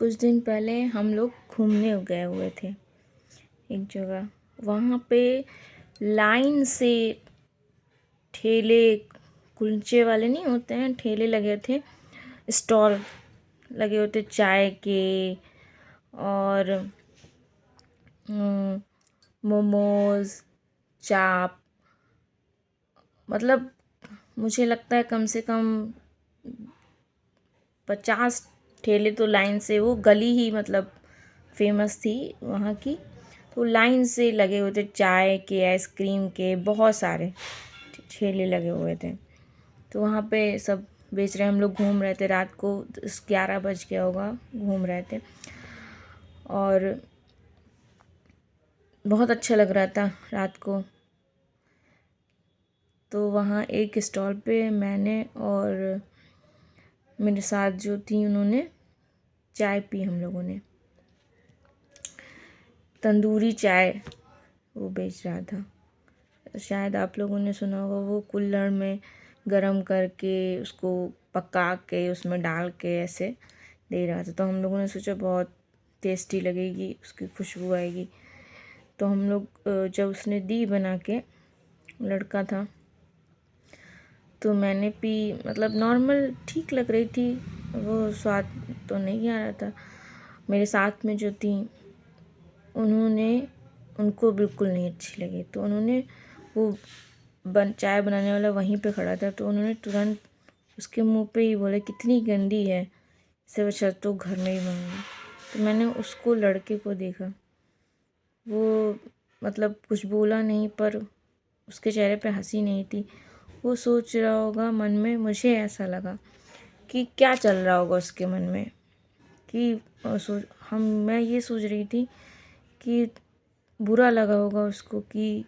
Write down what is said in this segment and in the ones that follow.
कुछ दिन पहले हम लोग घूमने गए हुए थे एक जगह। वहाँ पे लाइन से ठेले, कुलचे वाले नहीं होते हैं, ठेले लगे थे, स्टॉल लगे होते चाय के और मोमोज, चाप। मतलब मुझे लगता है कम से कम 50 ठेले तो लाइन से, वो गली ही मतलब फेमस थी वहाँ की, तो लाइन से लगे हुए थे चाय के, आइसक्रीम के, बहुत सारे ठेले लगे हुए थे। तो वहाँ पे सब बेच रहे, हम लोग घूम रहे थे, रात को 11 बज गया होगा, घूम रहे थे और बहुत अच्छा लग रहा था रात को। तो वहाँ एक स्टॉल पे मैंने और मेरे साथ जो थी उन्होंने चाय पी। हम लोगों ने तंदूरी चाय वो बेच रहा था, शायद आप लोगों ने सुना होगा। वो कुल्हड़ में गरम करके उसको पका के उसमें डाल के ऐसे दे रहा था। तो हम लोगों ने सोचा बहुत टेस्टी लगेगी, उसकी खुशबू आएगी। तो हम लोग जब उसने दी बना के, लड़का था, तो मैंने पी। मतलब नॉर्मल ठीक लग रही थी, वो स्वाद तो नहीं आ रहा था। मेरे साथ में जो थी उनको बिल्कुल नहीं अच्छी लगी। तो उन्होंने वो चाय बनाने वाला वहीं पे खड़ा था, तो उन्होंने तुरंत उसके मुंह पे ही बोले कितनी गंदी है, इससे अच्छा तो घर में ही मंगा। तो मैंने उसको, लड़के को देखा, वो मतलब कुछ बोला नहीं, पर उसके चेहरे पे हंसी नहीं थी। वो सोच रहा होगा मन में, मुझे ऐसा लगा कि क्या चल रहा होगा उसके मन में, कि मैं ये सोच रही थी कि बुरा लगा होगा उसको कि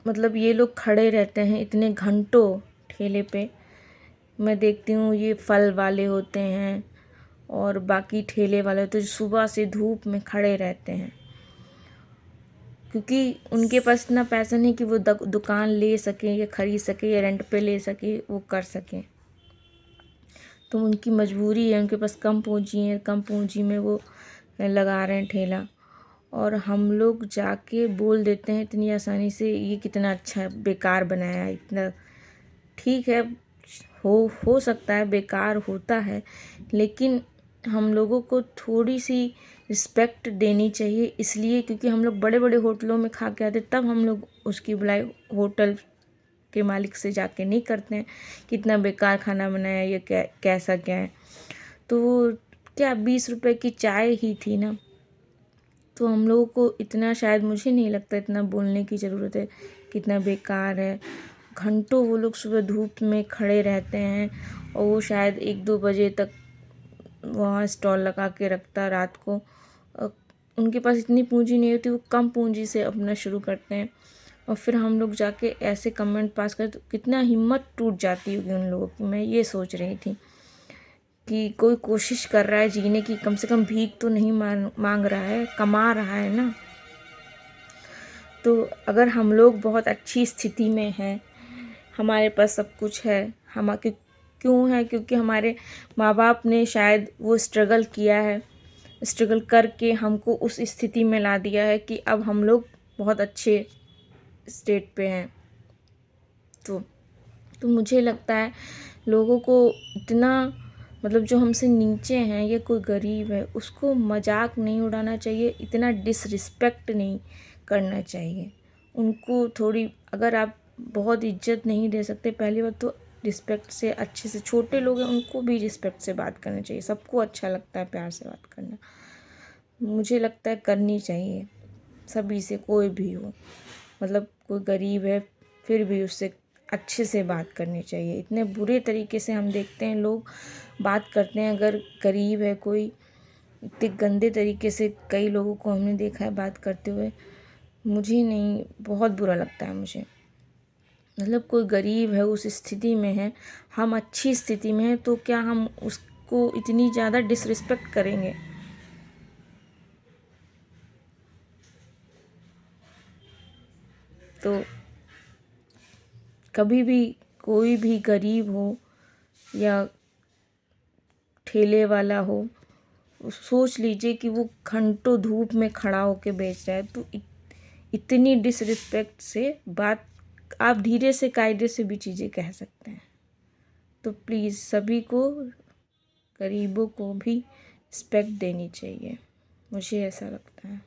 मतलब ये लोग खड़े रहते हैं इतने घंटों ठेले पे। मैं देखती हूँ ये फल वाले होते हैं और बाकी ठेले वाले होते हैं जो सुबह से धूप में खड़े रहते हैं, क्योंकि उनके पास इतना पैसा नहीं कि वो दुकान ले सकें या ख़रीद सकें या रेंट पे ले सकें, वो कर सकें। तो उनकी मजबूरी है, उनके पास कम पूंजी है, कम पूंजी में वो लगा रहे हैं ठेला। और हम लोग जाके बोल देते हैं इतनी आसानी से, ये कितना अच्छा बेकार बनाया है, इतना ठीक है, हो सकता है बेकार होता है, लेकिन हम लोगों को थोड़ी सी रिस्पेक्ट देनी चाहिए। इसलिए क्योंकि हम लोग बड़े बड़े होटलों में खा के आते, तब हम लोग उसकी बुराई होटल के मालिक से जाके नहीं करते हैं, कितना बेकार खाना बनाया, ये कैसा क्या है। तो क्या 20 रुपए की चाय ही थी ना। तो हम लोगों को इतना, शायद मुझे नहीं लगता इतना बोलने की ज़रूरत है कितना बेकार है। घंटों वो लोग सुबह धूप में खड़े रहते हैं और वो शायद 1-2 बजे तक वहाँ स्टॉल लगा के रखता रात को। उनके पास इतनी पूंजी नहीं होती, वो कम पूंजी से अपना शुरू करते हैं और फिर हम लोग जाके ऐसे कमेंट पास करते, तो कितना हिम्मत टूट जाती होगी उन लोगों की। मैं ये सोच रही थी कि कोई कोशिश कर रहा है जीने की, कम से कम भीख तो नहीं मांग रहा है, कमा रहा है ना। तो अगर हम लोग बहुत अच्छी स्थिति में हैं, हमारे पास सब कुछ है, हम क्यों है, क्योंकि हमारे माँ बाप ने शायद वो स्ट्रगल किया है, स्ट्रगल करके हमको उस स्थिति में ला दिया है कि अब हम लोग बहुत अच्छे स्टेट पे हैं। तो मुझे लगता है लोगों को इतना, मतलब जो हमसे नीचे हैं या कोई गरीब है, उसको मजाक नहीं उड़ाना चाहिए, इतना डिसरिस्पेक्ट नहीं करना चाहिए। उनको थोड़ी, अगर आप बहुत इज्जत नहीं दे सकते, पहली बात तो रिस्पेक्ट से, अच्छे से, छोटे लोग हैं उनको भी रिस्पेक्ट से बात करनी चाहिए। सबको अच्छा लगता है प्यार से बात करना, मुझे लगता है करनी चाहिए सभी से, कोई भी हो। मतलब कोई गरीब है फिर भी उससे अच्छे से बात करनी चाहिए। इतने बुरे तरीके से हम देखते हैं लोग बात करते हैं, अगर गरीब है कोई, इतने गंदे तरीके से कई लोगों को हमने देखा है बात करते हुए। मुझे नहीं, बहुत बुरा लगता है मुझे। मतलब कोई गरीब है, उस स्थिति में है, हम अच्छी स्थिति में हैं, तो क्या हम उसको इतनी ज़्यादा डिसरिस्पेक्ट करेंगे? तो कभी भी कोई भी गरीब हो या ठेले वाला हो, सोच लीजिए कि वो घंटों धूप में खड़ा होके बेच रहा है, तो इतनी डिसरिस्पेक्ट से बात आप धीरे से कायदे से भी चीज़ें कह सकते हैं। तो प्लीज़ सभी को, गरीबों को भी रिस्पेक्ट देनी चाहिए, मुझे ऐसा लगता है।